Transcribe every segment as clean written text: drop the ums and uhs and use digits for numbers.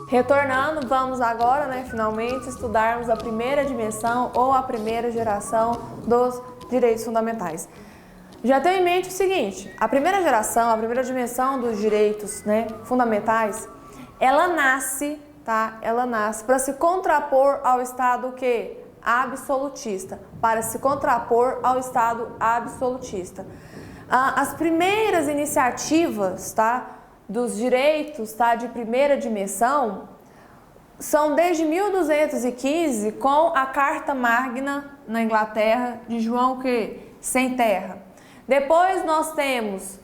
Retornando, vamos agora, finalmente, estudarmos a primeira dimensão ou a primeira geração dos direitos fundamentais. Já tenho em mente o seguinte, a primeira geração, a primeira dimensão dos direitos fundamentais, ela nasce, Ela nasce para se contrapor ao Estado absolutista, para se contrapor ao Estado absolutista. As primeiras iniciativas, dos direitos, de primeira dimensão, são desde 1215 com a Carta Magna na Inglaterra de João Sem Terra. Depois nós temos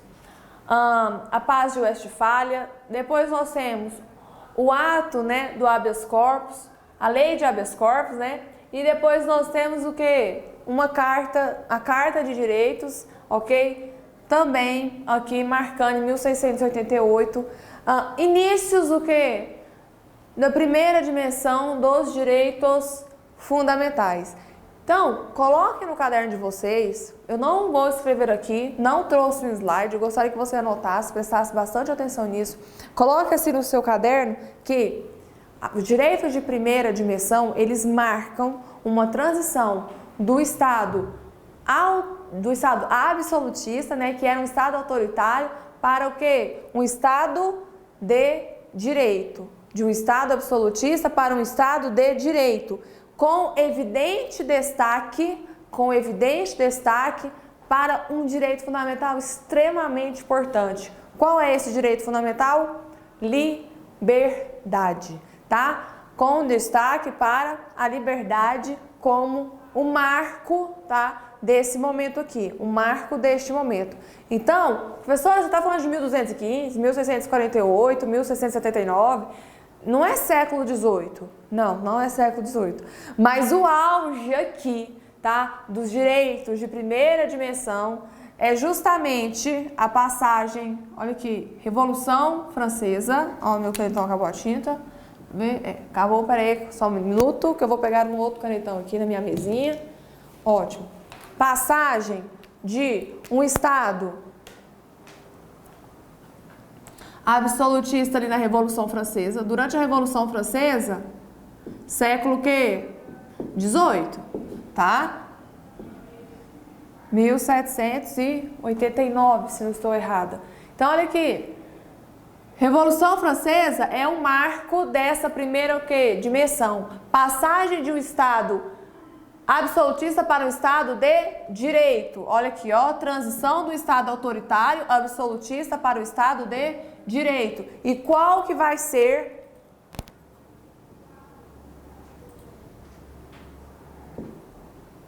a Paz de Westfália, depois nós temos o ato do habeas corpus, a lei de habeas corpus, e depois nós temos a Carta de Direitos, também aqui marcando em 1688, inícios da primeira dimensão dos direitos fundamentais. Então, coloquem no caderno de vocês, eu não vou escrever aqui, não trouxe um slide, eu gostaria que você anotasse, prestasse bastante atenção nisso. Coloque assim no seu caderno que os direitos de primeira dimensão, eles marcam uma transição do Estado absolutista, que era um Estado autoritário, para um Estado de direito. De um Estado absolutista para um Estado de direito, com evidente destaque para um direito fundamental extremamente importante. Qual é esse direito fundamental? Liberdade, Com destaque para a liberdade como o marco, desse momento aqui, o marco deste momento. Então, professora, você está falando de 1215, 1648, 1679, não é século XVIII, não é século XVIII, mas o auge aqui, dos direitos de primeira dimensão é justamente a passagem, olha aqui, Revolução Francesa, ó, meu canetão acabou a tinta, acabou, peraí, só um minuto, que eu vou pegar um outro canetão aqui na minha mesinha, ótimo. Passagem de um Estado absolutista ali na Revolução Francesa. Durante a Revolução Francesa, século XVIII, 1789, se não estou errada. Então, olha aqui. Revolução Francesa é um marco dessa primeira dimensão. Passagem de um Estado absolutista para um Estado de direito. Olha aqui, transição do Estado autoritário absolutista para o Estado de direito. E qual que vai ser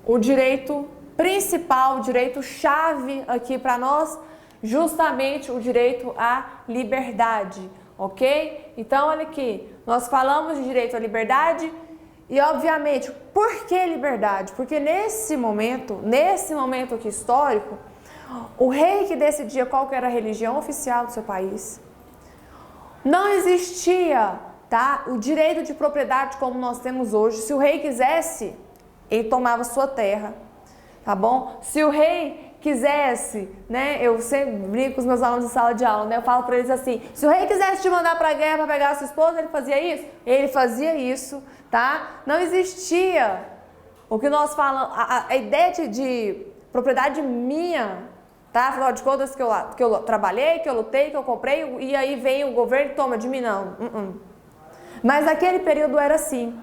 o direito principal, o direito chave aqui para nós? Justamente o direito à liberdade, ok? Então, olha aqui, nós falamos de direito à liberdade. E, obviamente, por que liberdade? Porque nesse momento aqui histórico, o rei que decidia qual que era a religião oficial do seu país, não existia, o direito de propriedade como nós temos hoje. Se o rei quisesse, ele tomava sua terra, bom? Se o rei quisesse, eu sempre brinco com os meus alunos em sala de aula, eu falo para eles assim, se o rei quisesse te mandar para a guerra para pegar a sua esposa, ele fazia isso? Ele fazia isso, Não existia o que nós falamos, a ideia de propriedade minha, afinal de contas que eu trabalhei, que eu lutei, que eu comprei, e aí vem o governo e toma de mim, não. Mas naquele período era assim,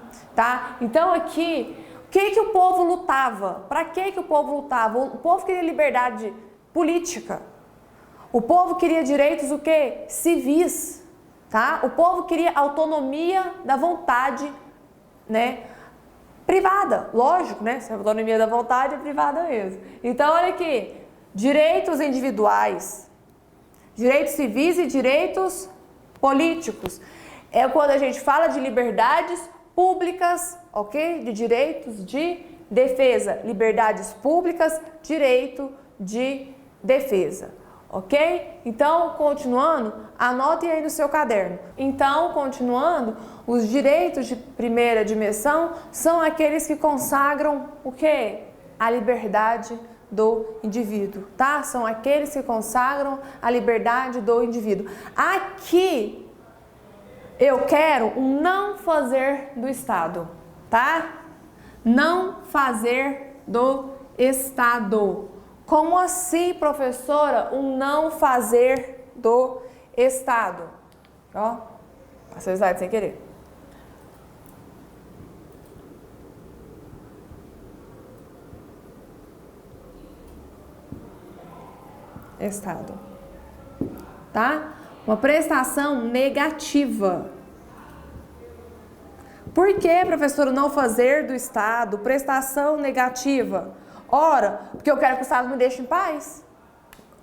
Então aqui, o que o povo lutava? Para que o povo lutava? O povo queria liberdade política. O povo queria direitos civis, O povo queria autonomia da vontade, privada, lógico, Se a autonomia da vontade é privada mesmo. Então, olha aqui, direitos individuais, direitos civis e direitos políticos. É quando a gente fala de liberdades públicas, ok? De direitos de defesa, liberdades públicas, direito de defesa, ok? Então, continuando, anotem aí no seu caderno. Então, continuando, os direitos de primeira dimensão são aqueles que consagram o quê? A liberdade do indivíduo, tá? São aqueles que consagram a liberdade do indivíduo. Aqui eu quero um não fazer do Estado, tá? Não fazer do Estado. Como assim, professora, um não fazer do Estado? Ó, passei o slide sem querer. Estado, tá? Uma prestação negativa. Por que, professor, não fazer do Estado prestação negativa? Ora, porque eu quero que o Estado me deixe em paz.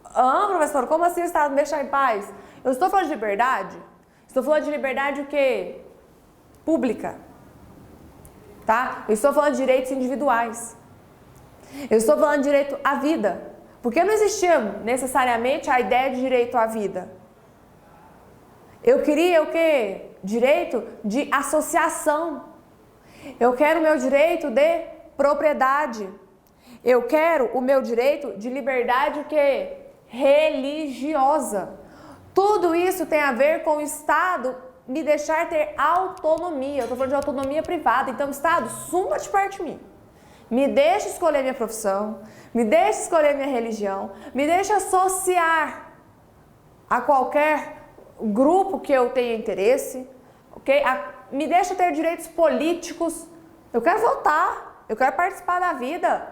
Ah, professor, como assim o Estado me deixar em paz? Eu estou falando de liberdade? Estou falando de liberdade o quê? Pública, tá? Eu estou falando de direitos individuais. Eu estou falando de direito à vida. Porque não existia necessariamente a ideia de direito à vida. Eu queria o quê? Direito de associação. Eu quero o meu direito de propriedade. Eu quero o meu direito de liberdade o quê? Religiosa. Tudo isso tem a ver com o Estado me deixar ter autonomia. Eu estou falando de autonomia privada. Então, Estado, suma de parte de mim. Me deixa escolher minha profissão, me deixa escolher minha religião, me deixa associar a qualquer grupo que eu tenha interesse, ok? Me deixa ter direitos políticos. Eu quero votar, eu quero participar da vida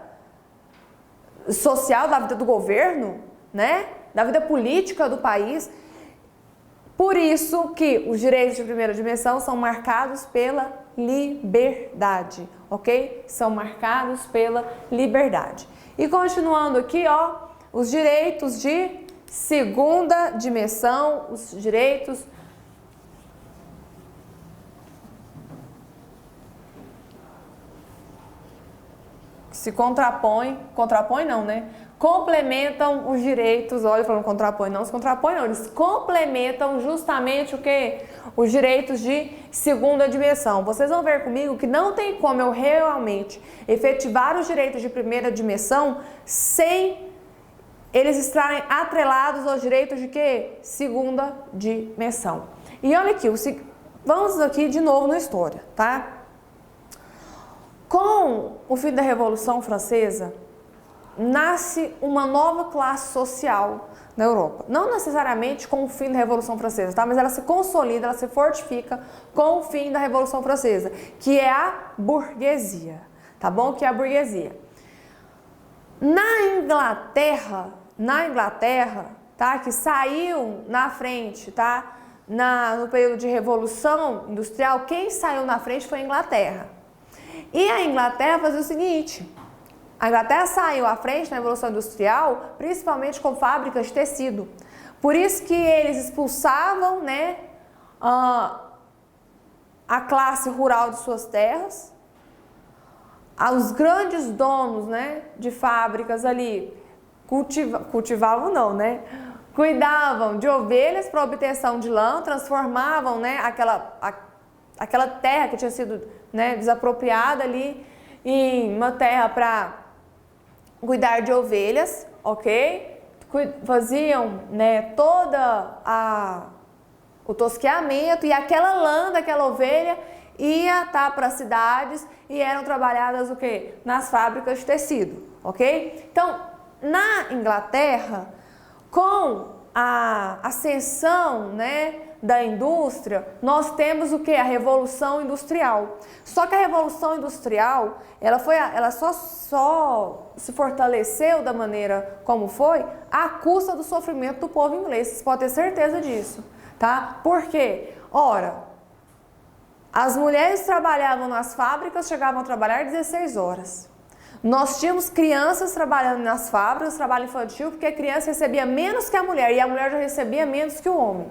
social, da vida do governo, né? Da vida política do país. Por isso que os direitos de primeira dimensão são marcados pela liberdade, ok? São marcados pela liberdade. E continuando aqui, ó, os direitos de segunda dimensão, os direitos que se contrapõem não, né? Complementam os direitos, olha, falando contrapõe, não se contrapõe não, eles complementam justamente o que? Os direitos de segunda dimensão. Vocês vão ver comigo que não tem como eu realmente efetivar os direitos de primeira dimensão sem eles estarem atrelados aos direitos de que? Segunda dimensão. E olha aqui, vamos aqui de novo na história, tá? Com o fim da Revolução Francesa, nasce uma nova classe social na Europa. Não necessariamente com o fim da Revolução Francesa, tá? Mas ela se consolida, ela se fortifica com o fim da Revolução Francesa, que é a burguesia, tá bom? Que é a burguesia. Na Inglaterra, tá? Que saiu na frente, tá? No período de Revolução Industrial, quem saiu na frente foi a Inglaterra. E a Inglaterra fazia o seguinte: a Inglaterra saiu à frente na Revolução Industrial, principalmente com fábricas de tecido. Por isso que eles expulsavam, né, a classe rural de suas terras. Os grandes donos, né, de fábricas ali cultivavam não, né? Cuidavam de ovelhas para obtenção de lã, transformavam, né, aquela terra que tinha sido, né, desapropriada ali em uma terra para cuidar de ovelhas, ok? Faziam, né, o tosqueamento e aquela lã daquela ovelha ia para as cidades e eram trabalhadas o quê? Nas fábricas de tecido, ok? Então, na Inglaterra, com a ascensão, né, da indústria, nós temos o que? A Revolução Industrial. Só que a Revolução Industrial, ela só se fortaleceu da maneira como foi à custa do sofrimento do povo inglês. Vocês podem ter certeza disso, tá? Por quê? Ora, as mulheres trabalhavam nas fábricas, chegavam a trabalhar 16 horas. Nós tínhamos crianças trabalhando nas fábricas, trabalho infantil, porque a criança recebia menos que a mulher e a mulher já recebia menos que o homem,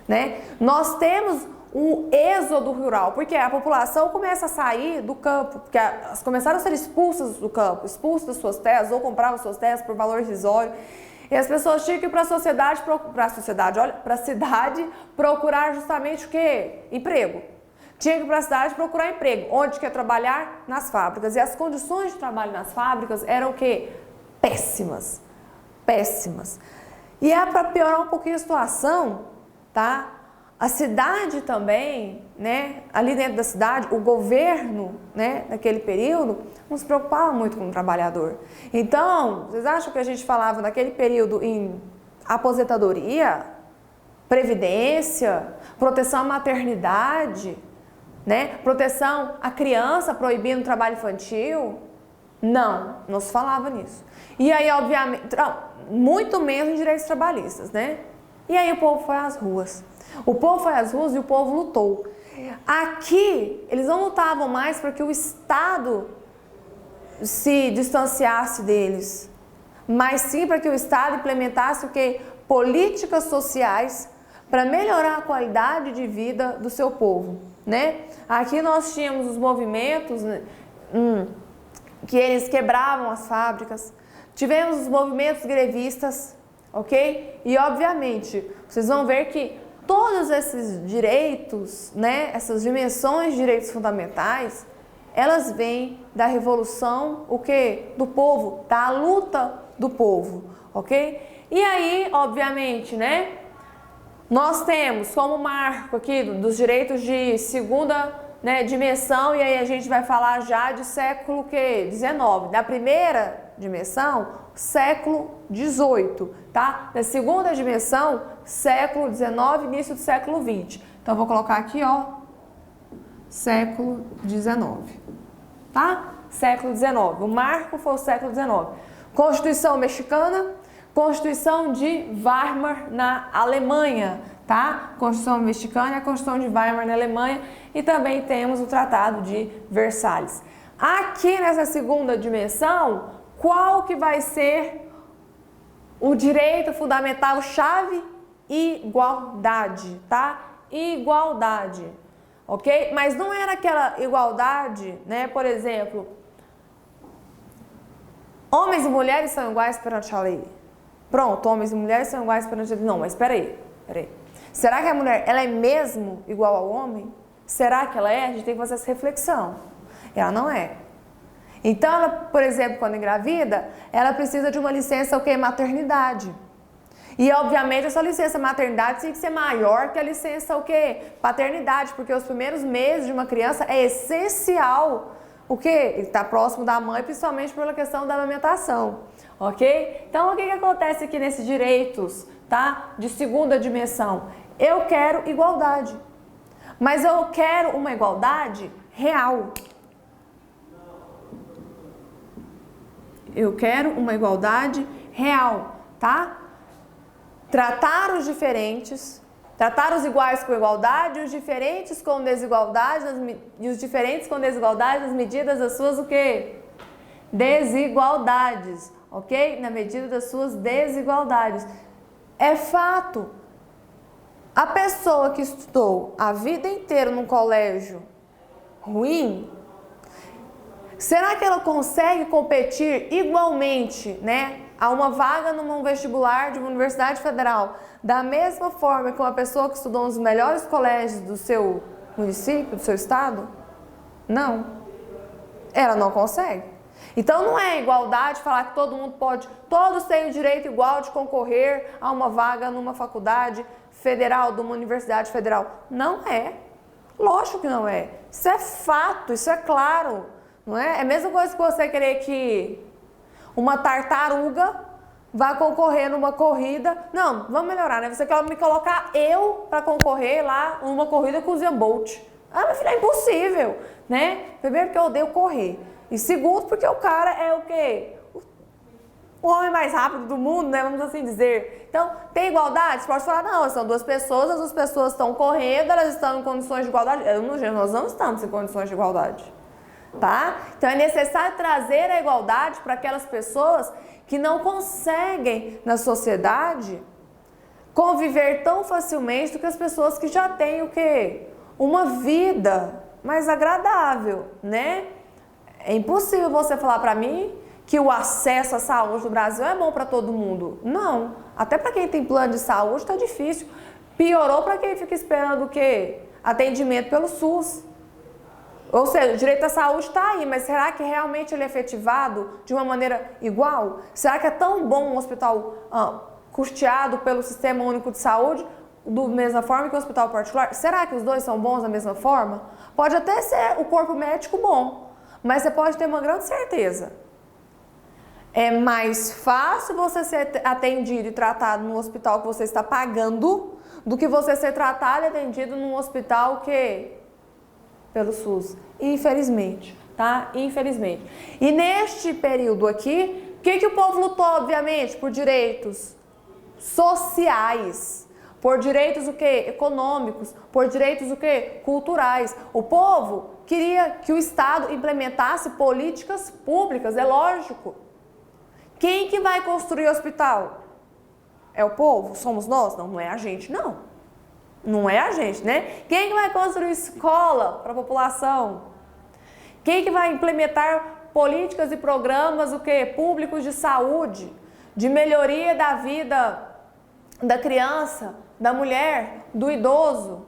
né? Nós temos um êxodo rural, porque a população começa a sair do campo, porque elas começaram a ser expulsas do campo, expulsas das suas terras ou compravam suas terras por valor irrisório. E as pessoas tinham que ir para a cidade procurar justamente o quê? Emprego. Tinha que ir para a cidade procurar emprego. Onde quer trabalhar? Nas fábricas. E as condições de trabalho nas fábricas eram o quê? péssimas, péssimas. E é para piorar um pouquinho a situação, tá? A cidade também, né, ali dentro da cidade, o governo, né, naquele período, não se preocupava muito com o trabalhador. Então, vocês acham que a gente falava naquele período em aposentadoria, previdência, proteção à maternidade, né, proteção à criança, proibindo o trabalho infantil? Não se falava nisso. E aí, obviamente, muito menos em direitos trabalhistas, né? E aí o povo foi às ruas. O povo foi às ruas e o povo lutou. Aqui, eles não lutavam mais para que o Estado se distanciasse deles, mas sim para que o Estado implementasse o quê? Políticas sociais para melhorar a qualidade de vida do seu povo, né? Aqui nós tínhamos os movimentos que eles quebravam as fábricas, tivemos os movimentos grevistas, ok? E obviamente, vocês vão ver que todos esses direitos, né, essas dimensões de direitos fundamentais, elas vêm da revolução, o quê? Do povo, da luta do povo, ok? E aí, obviamente, né, nós temos como marco aqui dos direitos de segunda, né, dimensão, e aí a gente vai falar já de século XIX, da primeira dimensão, século XVIII, tá? Da segunda dimensão, século XIX, início do século XX. Então, eu vou colocar aqui, ó, século XIX, tá? Século XIX, o marco foi o século XIX. Constituição mexicana, Constituição de Weimar na Alemanha, tá? Constituição mexicana e a Constituição de Weimar na Alemanha, e também temos o Tratado de Versalhes. Aqui nessa segunda dimensão, qual que vai ser o direito fundamental chave? Igualdade, tá? Igualdade, ok? Mas não era aquela igualdade, né? Por exemplo, homens e mulheres são iguais perante a lei. Pronto, homens e mulheres são iguais perante a lei. Não, mas peraí. Será que a mulher, ela é mesmo igual ao homem? Será que ela é? A gente tem que fazer essa reflexão. Ela não é. Então, ela, por exemplo, quando engravida, ela precisa de uma licença, o quê? Maternidade. E, obviamente, essa licença maternidade tem que ser maior que a licença, o quê? Paternidade, porque os primeiros meses de uma criança é essencial, o quê? Ele está próximo da mãe, principalmente pela questão da amamentação, ok? Então, o que acontece aqui nesses direitos, tá? De segunda dimensão? Eu quero igualdade, mas eu quero uma igualdade real. Eu quero uma igualdade real, tá? Tratar os diferentes, tratar os iguais com igualdade, os diferentes com desigualdade, e os diferentes com desigualdade nas medidas das suas o quê? Desigualdades, ok? Na medida das suas desigualdades. É fato. A pessoa que estudou a vida inteira num colégio ruim, será que ela consegue competir igualmente, né, a uma vaga num vestibular de uma universidade federal, da mesma forma que uma pessoa que estudou nos melhores colégios do seu município, do seu estado? Não. Ela não consegue. Então não é igualdade falar que todo mundo pode, todos têm o direito igual de concorrer a uma vaga numa faculdade federal, de uma universidade federal. Não é. Lógico que não é. Isso é fato, isso é claro. Não é? É a mesma coisa que você querer que uma tartaruga vá concorrer numa corrida. Não, vamos melhorar, né? Você quer me colocar eu para concorrer lá numa corrida com o Usain Bolt. Ah, meu filho, é impossível, né? Primeiro porque eu odeio correr. E segundo porque o cara é o quê? O homem mais rápido do mundo, né? Vamos assim dizer. Então, tem igualdade? Você pode falar, não, são duas pessoas, as duas pessoas estão correndo, elas estão em condições de igualdade. Nós não estamos em condições de igualdade. Tá? Então é necessário trazer a igualdade para aquelas pessoas que não conseguem na sociedade conviver tão facilmente do que as pessoas que já têm o quê? Uma vida mais agradável, né? É impossível você falar para mim que o acesso à saúde no Brasil é bom para todo mundo. Não, até para quem tem plano de saúde está difícil. Piorou para quem fica esperando o quê? Atendimento pelo SUS. Ou seja, o direito à saúde está aí, mas será que realmente ele é efetivado de uma maneira igual? Será que é tão bom um hospital custeado pelo Sistema Único de Saúde da mesma forma que o hospital particular? Será que os dois são bons da mesma forma? Pode até ser o corpo médico bom, mas você pode ter uma grande certeza. É mais fácil você ser atendido e tratado num hospital que você está pagando do que você ser tratado e atendido num hospital que pelo SUS, infelizmente, tá? Infelizmente. E neste período aqui, o que o povo lutou, obviamente? Por direitos sociais, por direitos o quê? Econômicos, por direitos o quê? Culturais. O povo queria que o Estado implementasse políticas públicas, é lógico. Quem que vai construir o hospital? É o povo? Somos nós? Não, não é a gente, não. Não é a gente, né? Quem que vai construir escola para a população? Quem que vai implementar políticas e programas o quê? Públicos de saúde, de melhoria da vida da criança, da mulher, do idoso,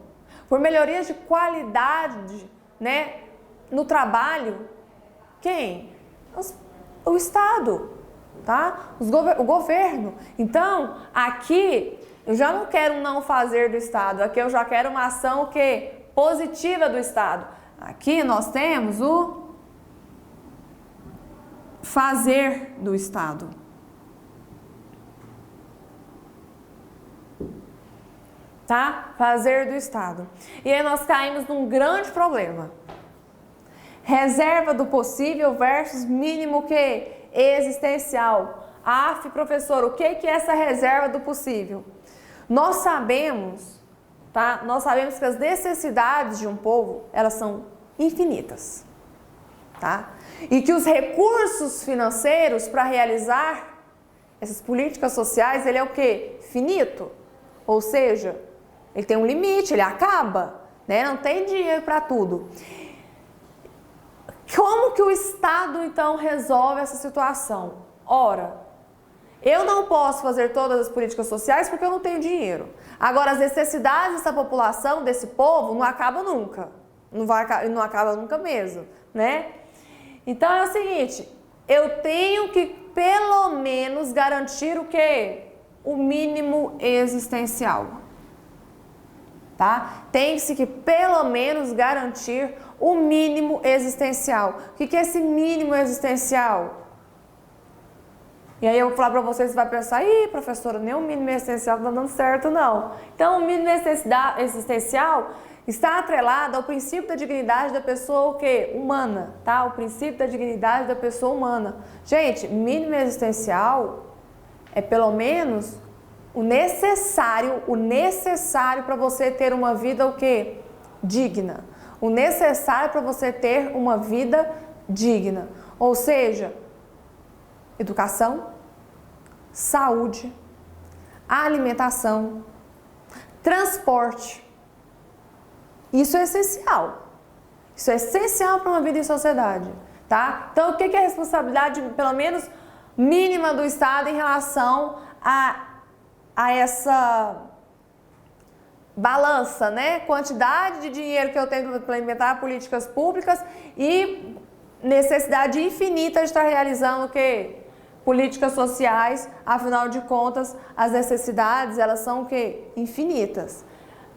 por melhorias de qualidade, né, no trabalho? Quem? O Estado, tá? O governo. Então, aqui eu já não quero um não fazer do Estado, aqui eu já quero uma ação que positiva do Estado. Aqui nós temos o fazer do Estado. Tá? Fazer do Estado. E aí nós caímos num grande problema. Reserva do possível versus mínimo que existencial. Aff, professor, o que é essa reserva do possível? Nós sabemos, tá? Nós sabemos que as necessidades de um povo, elas são infinitas, tá? E que os recursos financeiros para realizar essas políticas sociais, ele é o quê? Finito. Ou seja, ele tem um limite, ele acaba, né? Não tem dinheiro para tudo. Como que o Estado, então, resolve essa situação? Ora, eu não posso fazer todas as políticas sociais porque eu não tenho dinheiro. Agora, as necessidades dessa população, desse povo, não acabam nunca. Não acaba nunca mesmo, né? Então, é o seguinte, eu tenho que, pelo menos, garantir o quê? O mínimo existencial. Tá? Tem-se que, pelo menos, garantir o mínimo existencial. O que é esse mínimo existencial? E aí eu vou falar para vocês, você vai pensar, ih, professora, nem o mínimo existencial não está dando certo, não. Então, o mínimo existencial está atrelado ao princípio da dignidade da pessoa o quê? Humana, tá? O princípio da dignidade da pessoa humana. Gente, mínimo existencial é pelo menos o necessário para você ter uma vida o quê? Digna. O necessário para você ter uma vida digna. Ou seja, educação, saúde, alimentação, transporte. Isso é essencial. Isso é essencial para uma vida em sociedade, tá? Então, o que é a responsabilidade, pelo menos, mínima do Estado em relação a essa balança, né? Quantidade de dinheiro que eu tenho para implementar políticas públicas e necessidade infinita de estar realizando o quê? Políticas sociais, afinal de contas, as necessidades, elas são o quê? Infinitas.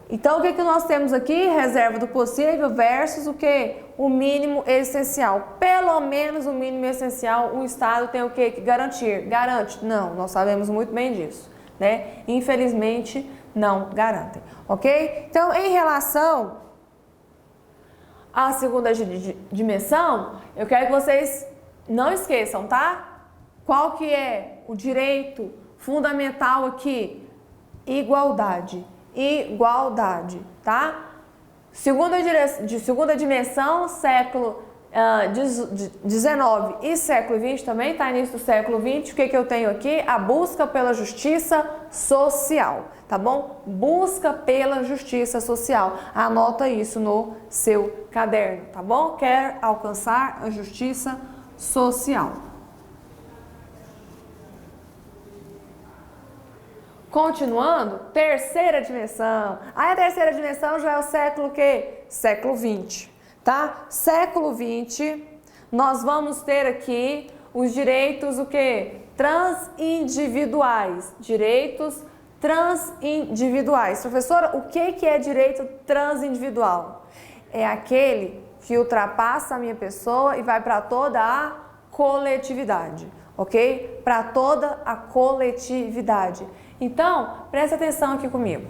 Então, o que nós temos aqui? Reserva do possível versus o quê? O mínimo essencial. Pelo menos o mínimo essencial, o Estado tem o quê? Que garantir. Garante? Não, nós sabemos muito bem disso, né? Infelizmente, não garantem, ok? Então, em relação à segunda dimensão, eu quero que vocês não esqueçam, tá? Qual que é o direito fundamental aqui? Igualdade. Igualdade, tá? Segunda dimensão, século XIX e século XX também, tá? Início do século XX, o que eu tenho aqui? A busca pela justiça social, tá bom? Busca pela justiça social. Anota isso no seu caderno, tá bom? Quer alcançar a justiça social. Continuando, terceira dimensão. Aí a terceira dimensão já é o século quê? Século XX. tá? Século XX, nós vamos ter aqui os direitos, o quê? Transindividuais. Direitos transindividuais. Professora, o que é direito transindividual? É aquele que ultrapassa a minha pessoa e vai para toda a coletividade, ok? Para toda a coletividade. Então, presta atenção aqui comigo.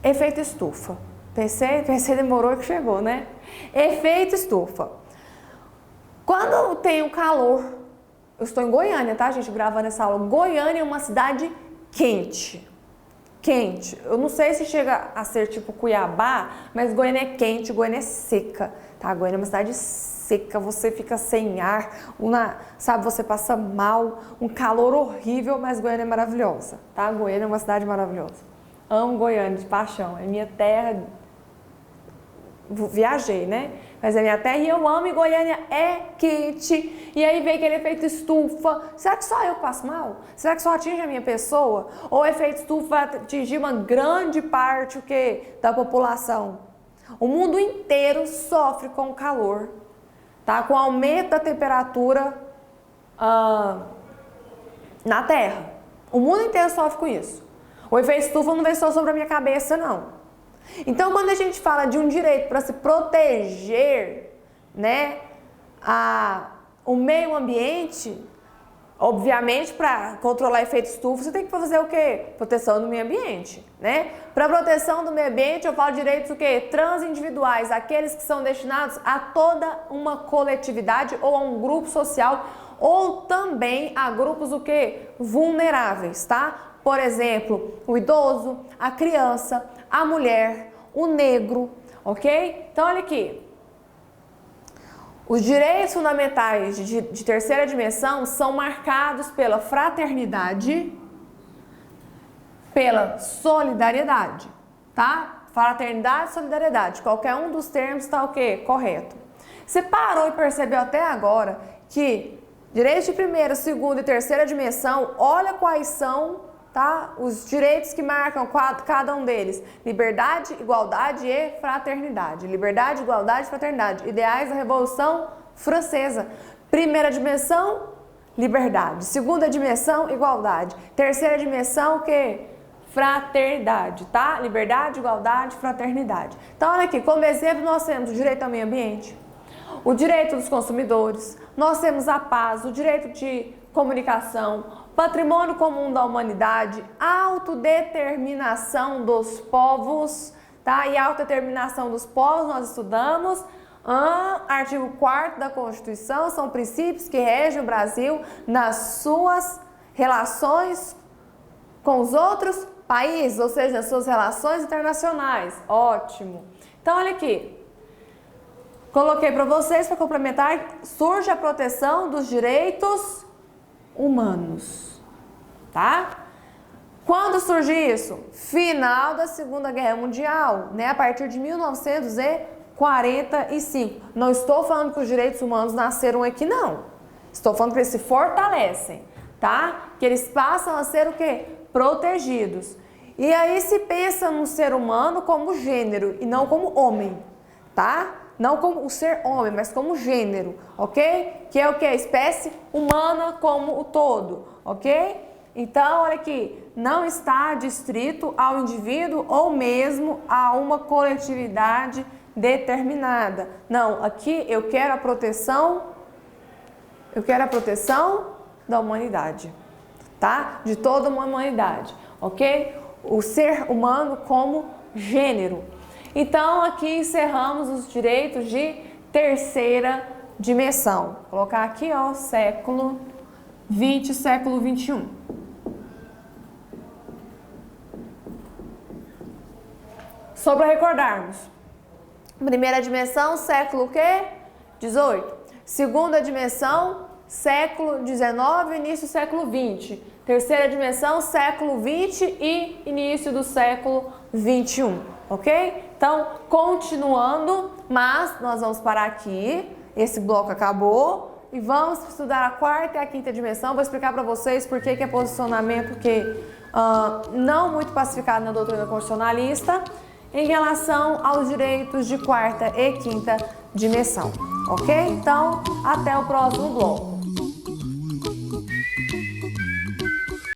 Efeito estufa. Pensei, demorou que chegou, né? Efeito estufa. Quando tem o calor, eu estou em Goiânia, tá, gente, gravando essa aula. Goiânia é uma cidade quente. Quente. Eu não sei se chega a ser tipo Cuiabá, mas Goiânia é quente, Goiânia é seca, tá? Goiânia é uma cidade seca, você fica sem ar, sabe, você passa mal, um calor horrível, mas Goiânia é maravilhosa, tá? Goiânia é uma cidade maravilhosa. Amo Goiânia de paixão, é minha terra. Viajei, né? Mas é minha terra e eu amo, e Goiânia é quente. E aí vem aquele efeito estufa. Será que só eu passo mal? Será que só atinge a minha pessoa? Ou o efeito estufa vai atingir uma grande parte o quê? Da população? O mundo inteiro sofre com o calor, tá? Com o aumento da temperatura na Terra. O mundo inteiro sofre com isso. O efeito estufa não vem só sobre a minha cabeça, não. Então, quando a gente fala de um direito para se proteger, né, o meio ambiente, obviamente, para controlar efeito estufa, você tem que fazer o quê? Proteção do meio ambiente, né? Para proteção do meio ambiente, eu falo de direitos o quê? Transindividuais, aqueles que são destinados a toda uma coletividade ou a um grupo social, ou também a grupos o quê? Vulneráveis, tá? Por exemplo, o idoso, a criança, a mulher, o negro, ok? Então, olha aqui. Os direitos fundamentais de terceira dimensão são marcados pela fraternidade, pela solidariedade, tá? Fraternidade e solidariedade. Qualquer um dos termos está o quê? Correto. Você parou e percebeu até agora que direitos de primeira, segunda e terceira dimensão, olha quais são, tá? Os direitos que marcam cada um deles: liberdade, igualdade e fraternidade. Liberdade, igualdade e fraternidade. Ideais da Revolução Francesa. Primeira dimensão, liberdade. Segunda dimensão, igualdade. Terceira dimensão, o quê? Fraternidade, tá? Liberdade, igualdade, fraternidade. Então, olha aqui, como exemplo, nós temos o direito ao meio ambiente, o direito dos consumidores, nós temos a paz, o direito de comunicação, patrimônio comum da humanidade, autodeterminação dos povos, tá? E autodeterminação dos povos nós estudamos, artigo 4º da Constituição, são princípios que regem o Brasil nas suas relações com os outros países, ou seja, nas suas relações internacionais. Ótimo. Então, olha aqui. Coloquei para vocês, para complementar, surge a proteção dos direitos humanos, tá? Quando surge isso? Final da Segunda Guerra Mundial, né? A partir de 1945. Não estou falando que os direitos humanos nasceram aqui, não. Estou falando que eles se fortalecem, tá? Que eles passam a ser o quê? Protegidos. E aí se pensa no ser humano como gênero e não como homem, tá? Não como o ser homem, mas como gênero, ok? Que é o que? A espécie humana como o todo, ok? Então, olha aqui, não está distrito ao indivíduo ou mesmo a uma coletividade determinada. Não, aqui eu quero a proteção da humanidade, tá? De toda uma humanidade, ok? O ser humano como gênero. Então, aqui encerramos os direitos de terceira dimensão. Vou colocar aqui, ó, século XX, século XXI. Só para recordarmos. Primeira dimensão, século o quê? 18. Segunda dimensão, século 19, início do século 20. Terceira dimensão, século 20 e início do século 21. Ok? Então, continuando, mas nós vamos parar aqui. Esse bloco acabou e vamos estudar a quarta e a quinta dimensão. Vou explicar para vocês por que é posicionamento que não muito pacificado na doutrina constitucionalista. em relação aos direitos de quarta e quinta dimensão, ok? Então, até o próximo bloco.